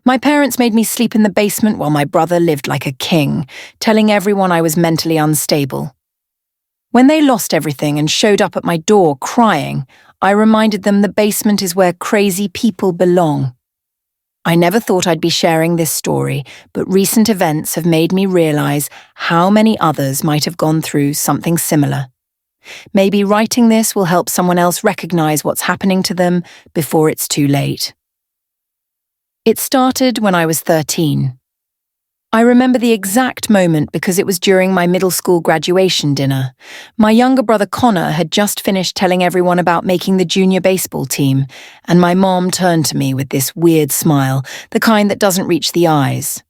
My parents made me sleep in the basement while my brother lived like a king, telling everyone I was mentally unstable. When they lost everything and showed up at my door crying, I reminded them the basement is where crazy people belong. I never thought I'd be sharing this story, but recent events have made me realize how many others might have gone through something similar. Maybe writing this will help someone else recognize what's happening to them before it's too late. It started when I was 13. I remember the exact moment because it was during my middle school graduation dinner. My younger brother Connor had just finished telling everyone about making the junior baseball team, and my mom turned to me with this weird smile, the kind that doesn't reach the eyes.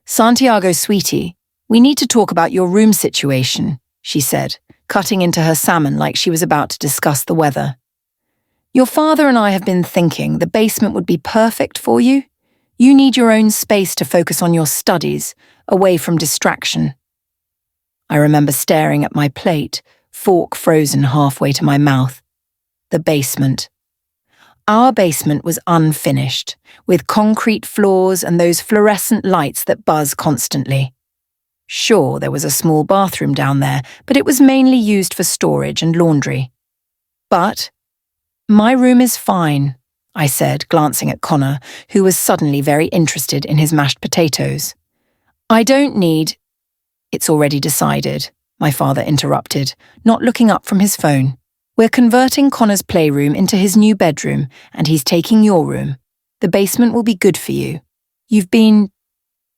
"Santiago, sweetie, we need to talk about your room situation," she said, cutting into her salmon like she was about to discuss the weather. "Your father and I have been thinking the basement would be perfect for you. You need your own space to focus on your studies, away from distraction." I remember staring at my plate, fork frozen halfway to my mouth. The basement. Our basement was unfinished, with concrete floors and those fluorescent lights that buzz constantly. Sure, there was a small bathroom down there, but it was mainly used for storage and laundry. "But my room is fine," I said, glancing at Connor, who was suddenly very interested in his mashed potatoes. "I don't need—" "It's already decided," my father interrupted, not looking up from his phone. "We're converting Connor's playroom into his new bedroom, and he's taking your room. The basement will be good for you. You've been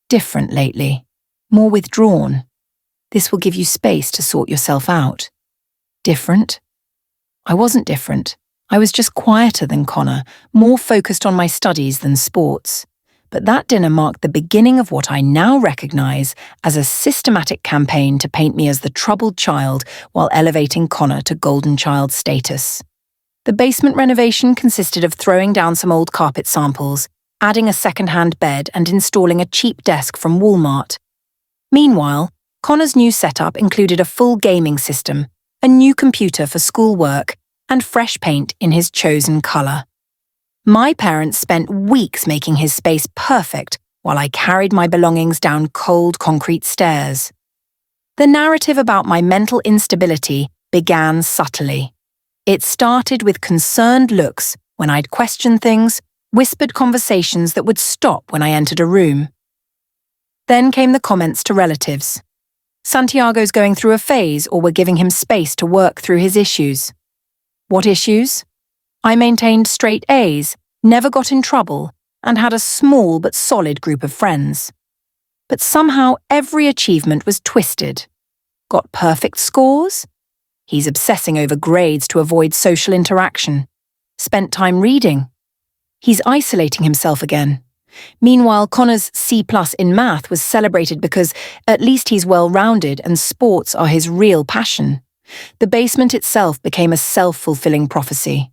different lately, more withdrawn. This will give you space to sort yourself out." Different? I wasn't different. I was just quieter than Connor, more focused on my studies than sports. But that dinner marked the beginning of what I now recognize as a systematic campaign to paint me as the troubled child while elevating Connor to golden child status. The basement renovation consisted of throwing down some old carpet samples, adding a second-hand bed, and installing a cheap desk from Walmart. Meanwhile, Connor's new setup included a full gaming system, a new computer for schoolwork, and fresh paint in his chosen color. My parents spent weeks making his space perfect while I carried my belongings down cold concrete stairs. The narrative about my mental instability began subtly. It started with concerned looks when I'd question things, whispered conversations that would stop when I entered a room. Then came the comments to relatives. Santiago's going through a phase, or we're giving him space to work through his issues. What issues? I maintained straight A's, never got in trouble, and had a small but solid group of friends. But somehow every achievement was twisted. Got perfect scores? He's obsessing over grades to avoid social interaction. Spent time reading? He's isolating himself again. Meanwhile, Connor's C+ in math was celebrated because at least he's well-rounded and sports are his real passion. The basement itself became a self-fulfilling prophecy.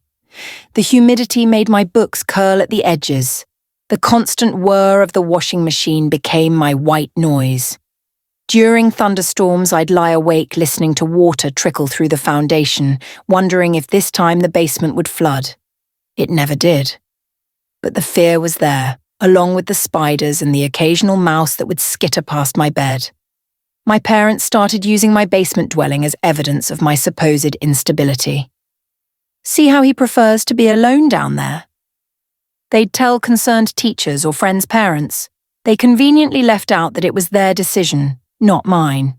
The humidity made my books curl at the edges. The constant whir of the washing machine became my white noise. During thunderstorms, I'd lie awake listening to water trickle through the foundation, wondering if this time the basement would flood. It never did. But the fear was there, along with the spiders and the occasional mouse that would skitter past my bed. My parents started using my basement dwelling as evidence of my supposed instability. "See how he prefers to be alone down there?" They'd tell concerned teachers or friends' parents. They conveniently left out that it was their decision, not mine.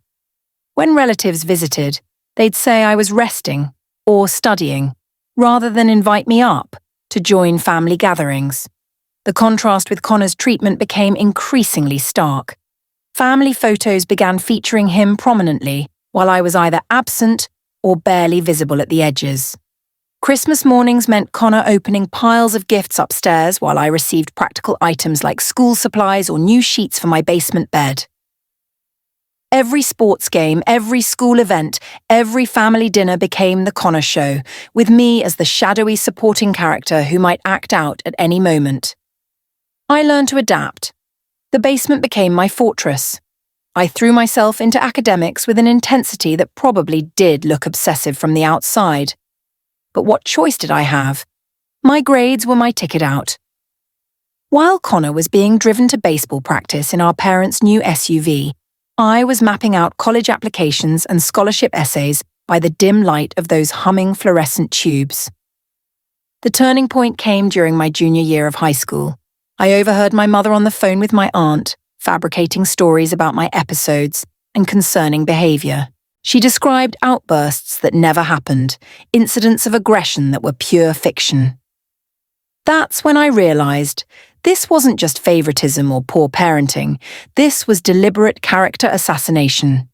When relatives visited, they'd say I was resting or studying, rather than invite me up to join family gatherings. The contrast with Connor's treatment became increasingly stark. Family photos began featuring him prominently, while I was either absent or barely visible at the edges. Christmas mornings meant Connor opening piles of gifts upstairs while I received practical items like school supplies or new sheets for my basement bed. Every sports game, every school event, every family dinner became the Connor show, with me as the shadowy supporting character who might act out at any moment. I learned to adapt. The basement became my fortress. I threw myself into academics with an intensity that probably did look obsessive from the outside. But what choice did I have? My grades were my ticket out. While Connor was being driven to baseball practice in our parents' new SUV, I was mapping out college applications and scholarship essays by the dim light of those humming fluorescent tubes. The turning point came during my junior year of high school. I overheard my mother on the phone with my aunt, fabricating stories about my episodes and concerning behavior. She described outbursts that never happened, incidents of aggression that were pure fiction. That's when I realized this wasn't just favoritism or poor parenting, this was deliberate character assassination.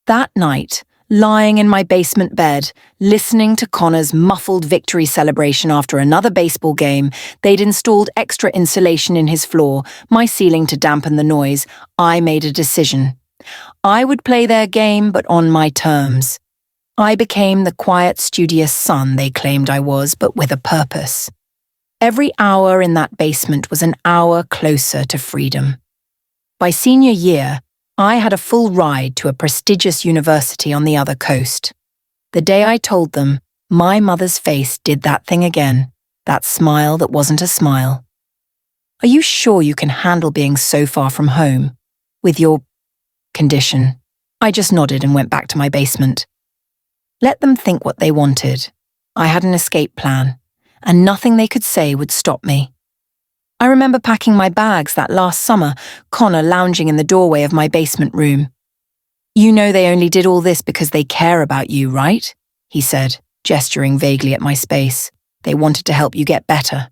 That night, lying in my basement bed, listening to Connor's muffled victory celebration after another baseball game, they'd installed extra insulation in his floor, my ceiling to dampen the noise, I made a decision. I would play their game, but on my terms. I became the quiet, studious son they claimed I was, but with a purpose. Every hour in that basement was an hour closer to freedom. By senior year, I had a full ride to a prestigious university on the other coast. The day I told them, my mother's face did that thing again, that smile that wasn't a smile. Are you sure you can handle being so far from home? With your condition? I just nodded and went back to my basement. Let them think what they wanted. I had an escape plan, and nothing they could say would stop me. I remember packing my bags that last summer, Connor lounging in the doorway of my basement room. You know they only did all this because they care about you, right? He said, gesturing vaguely at my space. They wanted to help you get better.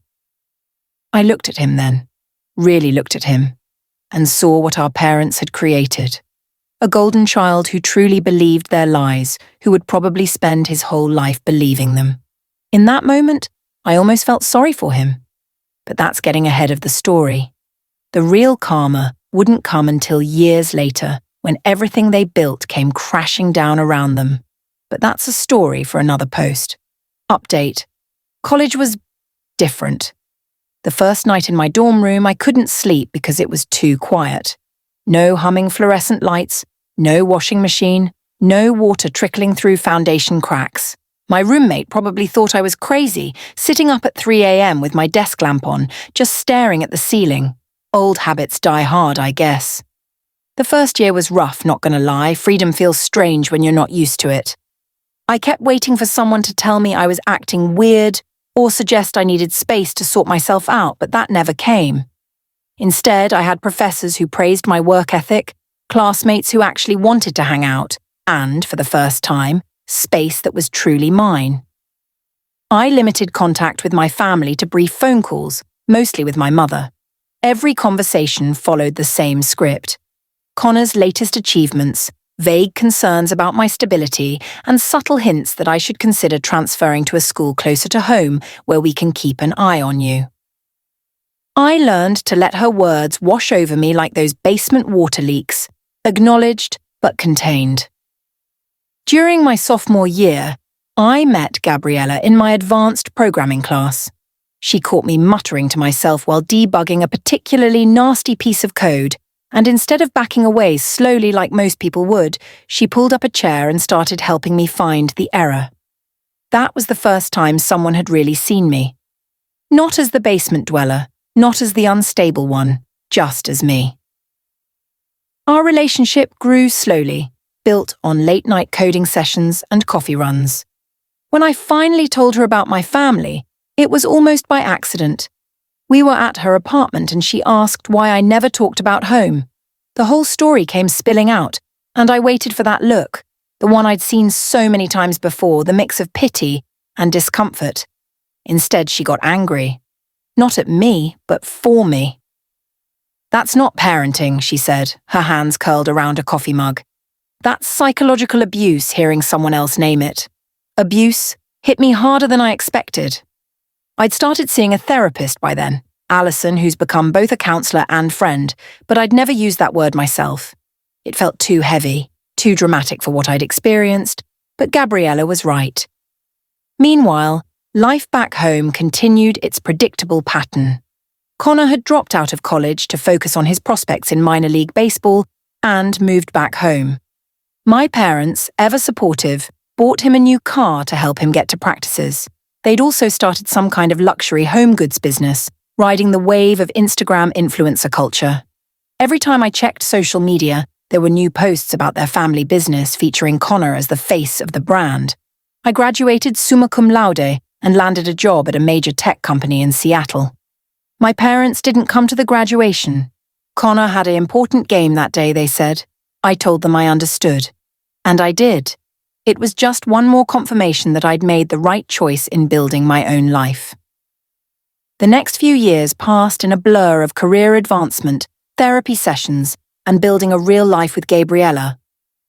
I looked at him then, really looked at him, and saw what our parents had created. A golden child who truly believed their lies, who would probably spend his whole life believing them. In that moment, I almost felt sorry for him. But that's getting ahead of the story. The real karma wouldn't come until years later, when everything they built came crashing down around them. But that's a story for another post. Update. College was different. The first night in my dorm room, I couldn't sleep because it was too quiet. No humming fluorescent lights, no washing machine, no water trickling through foundation cracks. My roommate probably thought I was crazy, sitting up at 3 a.m. with my desk lamp on, just staring at the ceiling. Old habits die hard, I guess. The first year was rough, not gonna lie. Freedom feels strange when you're not used to it. I kept waiting for someone to tell me I was acting weird or suggest I needed space to sort myself out, but that never came. Instead, I had professors who praised my work ethic, classmates who actually wanted to hang out, and, for the first time, space that was truly mine. I limited contact with my family to brief phone calls, mostly with my mother. Every conversation followed the same script. Connor's latest achievements, vague concerns about my stability, and subtle hints that I should consider transferring to a school closer to home where we can keep an eye on you. I learned to let her words wash over me like those basement water leaks, acknowledged but contained. During my sophomore year, I met Gabriella in my advanced programming class. She caught me muttering to myself while debugging a particularly nasty piece of code, and instead of backing away slowly like most people would, she pulled up a chair and started helping me find the error. That was the first time someone had really seen me. Not as the basement dweller, not as the unstable one, just as me. Our relationship grew slowly, built on late-night coding sessions and coffee runs. When I finally told her about my family, it was almost by accident. We were at her apartment and she asked why I never talked about home. The whole story came spilling out, and I waited for that look, the one I'd seen so many times before, the mix of pity and discomfort. Instead, she got angry. Not at me, but for me. That's not parenting, she said, her hands curled around a coffee mug. That's psychological abuse, hearing someone else name it. Abuse hit me harder than I expected. I'd started seeing a therapist by then, Alison, who's become both a counsellor and friend, but I'd never used that word myself. It felt too heavy, too dramatic for what I'd experienced, but Gabriella was right. Meanwhile, life back home continued its predictable pattern. Connor had dropped out of college to focus on his prospects in minor league baseball and moved back home. My parents, ever supportive, bought him a new car to help him get to practices. They'd also started some kind of luxury home goods business, riding the wave of Instagram influencer culture. Every time I checked social media, there were new posts about their family business featuring Connor as the face of the brand. I graduated summa cum laude and landed a job at a major tech company in Seattle. My parents didn't come to the graduation. Connor had an important game that day, they said. I told them I understood. And I did. It was just one more confirmation that I'd made the right choice in building my own life. The next few years passed in a blur of career advancement, therapy sessions, and building a real life with Gabriella.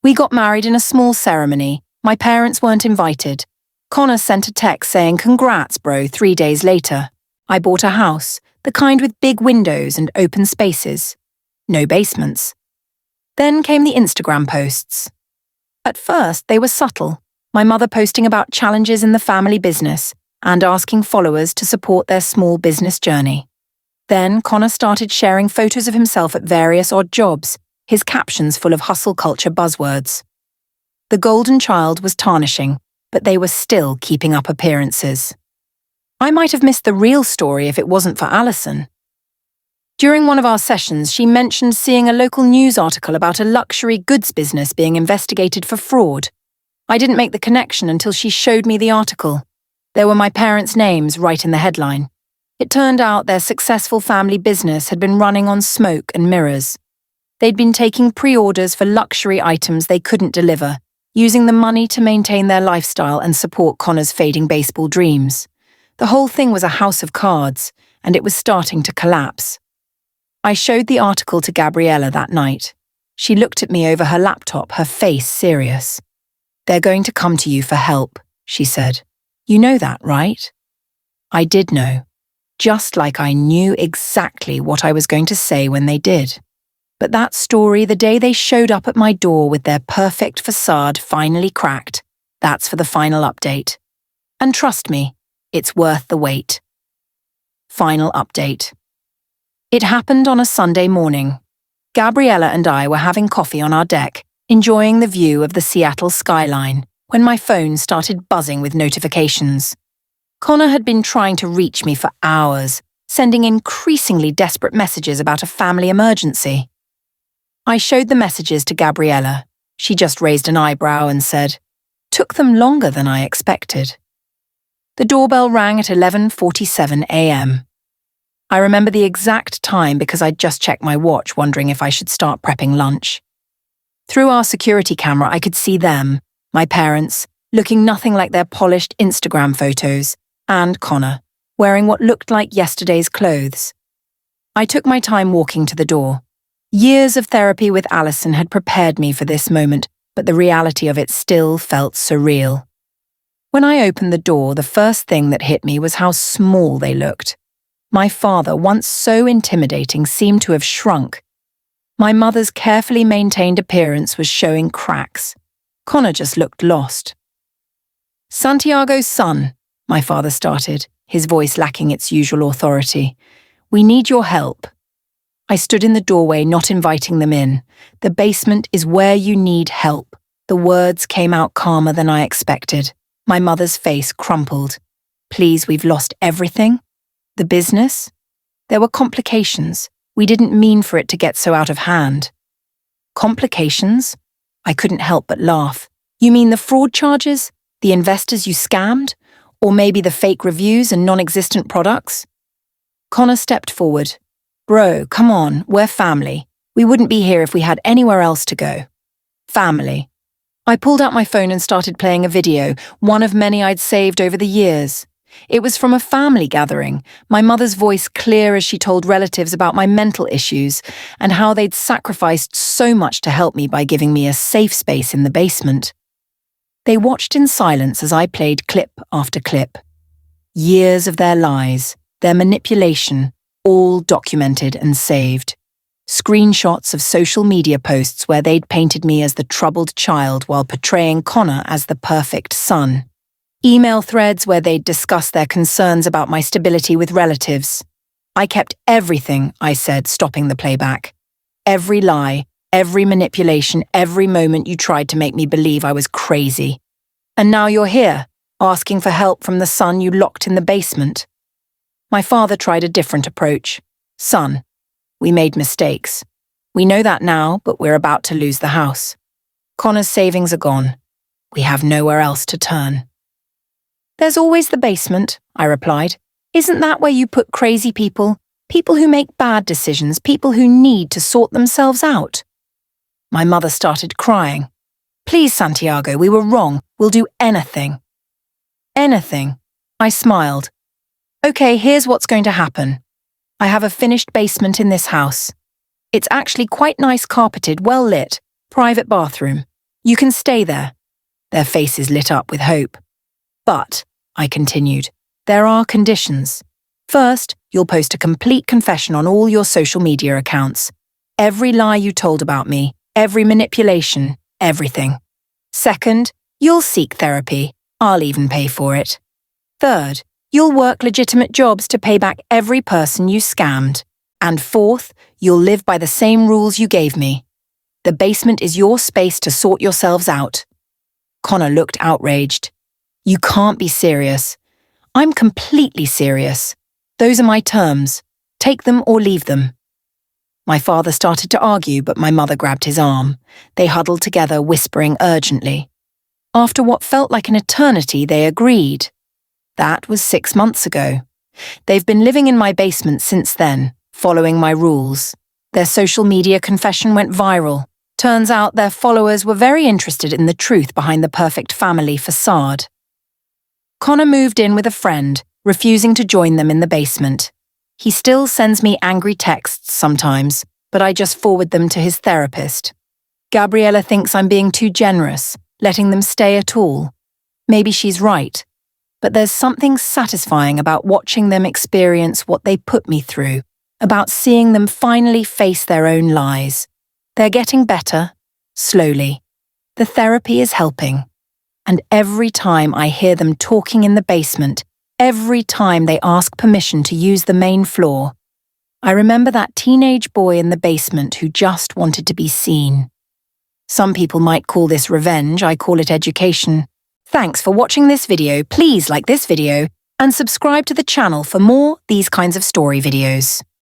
We got married in a small ceremony. My parents weren't invited. Connor sent a text saying, "Congrats, bro," 3 days later. I bought a house, the kind with big windows and open spaces. No basements. Then came the Instagram posts. At first, they were subtle, my mother posting about challenges in the family business and asking followers to support their small business journey. Then Connor started sharing photos of himself at various odd jobs, his captions full of hustle culture buzzwords. The golden child was tarnishing, but they were still keeping up appearances. I might have missed the real story if it wasn't for Alison. During one of our sessions, she mentioned seeing a local news article about a luxury goods business being investigated for fraud. I didn't make the connection until she showed me the article. There were my parents' names right in the headline. It turned out their successful family business had been running on smoke and mirrors. They'd been taking pre-orders for luxury items they couldn't deliver, using the money to maintain their lifestyle and support Connor's fading baseball dreams. The whole thing was a house of cards, and it was starting to collapse. I showed the article to Gabriella that night. She looked at me over her laptop, her face serious. "They're going to come to you for help," she said. "You know that, right?" I did know, just like I knew exactly what I was going to say when they did. But that story, the day they showed up at my door with their perfect facade finally cracked, that's for the final update. And trust me, it's worth the wait. Final update. It happened on a Sunday morning. Gabriella and I were having coffee on our deck, enjoying the view of the Seattle skyline, when my phone started buzzing with notifications. Connor had been trying to reach me for hours, sending increasingly desperate messages about a family emergency. I showed the messages to Gabriella. She just raised an eyebrow and said, "Took them longer than I expected." The doorbell rang at 11:47 a.m. I remember the exact time because I'd just checked my watch, wondering if I should start prepping lunch. Through our security camera, I could see them, my parents, looking nothing like their polished Instagram photos, and Connor, wearing what looked like yesterday's clothes. I took my time walking to the door. Years of therapy with Alison had prepared me for this moment, but the reality of it still felt surreal. When I opened the door, the first thing that hit me was how small they looked. My father, once so intimidating, seemed to have shrunk. My mother's carefully maintained appearance was showing cracks. Connor just looked lost. "Santiago's son," my father started, his voice lacking its usual authority. "We need your help." I stood in the doorway, not inviting them in. "The basement is where you need help." The words came out calmer than I expected. My mother's face crumpled. "Please, we've lost everything? The business?" There were complications. We didn't mean for it to get so out of hand. Complications? I couldn't help but laugh. "You mean the fraud charges? The investors you scammed? Or maybe the fake reviews and non-existent products?" Connor stepped forward. "Bro, come on, we're family. We wouldn't be here if we had anywhere else to go." Family. I pulled out my phone and started playing a video, one of many I'd saved over the years. It was from a family gathering, my mother's voice clear as she told relatives about my mental issues and how they'd sacrificed so much to help me by giving me a safe space in the basement. They watched in silence as I played clip after clip. Years of their lies, their manipulation, all documented and saved. Screenshots of social media posts where they'd painted me as the troubled child while portraying Connor as the perfect son. Email threads where they'd discuss their concerns about my stability with relatives. "I kept everything," I said, stopping the playback. "Every lie, every manipulation, every moment you tried to make me believe I was crazy. And now you're here, asking for help from the son you locked in the basement." My father tried a different approach. Son, we made mistakes. We know that now, but we're about to lose the house. Connor's savings are gone. We have nowhere else to turn. There's always the basement, I replied. Isn't that where you put crazy people? People who make bad decisions, people who need to sort themselves out. My mother started crying. Please, Santiago, we were wrong. We'll do anything. Anything. I smiled. Okay, here's what's going to happen. I have a finished basement in this house. It's actually quite nice, carpeted, well lit, private bathroom. You can stay there. Their faces lit up with hope. But, I continued, there are conditions. First, you'll post a complete confession on all your social media accounts. Every lie you told about me, every manipulation, everything. Second, you'll seek therapy. I'll even pay for it. Third, you'll work legitimate jobs to pay back every person you scammed. And fourth, you'll live by the same rules you gave me. The basement is your space to sort yourselves out. Connor looked outraged. You can't be serious. I'm completely serious. Those are my terms. Take them or leave them. My father started to argue, but my mother grabbed his arm. They huddled together, whispering urgently. After what felt like an eternity, they agreed. That was 6 months ago. They've been living in my basement since then, following my rules. Their social media confession went viral. Turns out their followers were very interested in the truth behind the perfect family facade. Connor moved in with a friend, refusing to join them in the basement. He still sends me angry texts sometimes, but I just forward them to his therapist. Gabriella thinks I'm being too generous, letting them stay at all. Maybe she's right, but there's something satisfying about watching them experience what they put me through, about seeing them finally face their own lies. They're getting better, slowly. The therapy is helping. And every time I hear them talking in the basement, every time they ask permission to use the main floor, I remember that teenage boy in the basement who just wanted to be seen. Some people might call this revenge, I call it education. Thanks for watching this video. Please like this video and subscribe to the channel for more these kinds of story videos.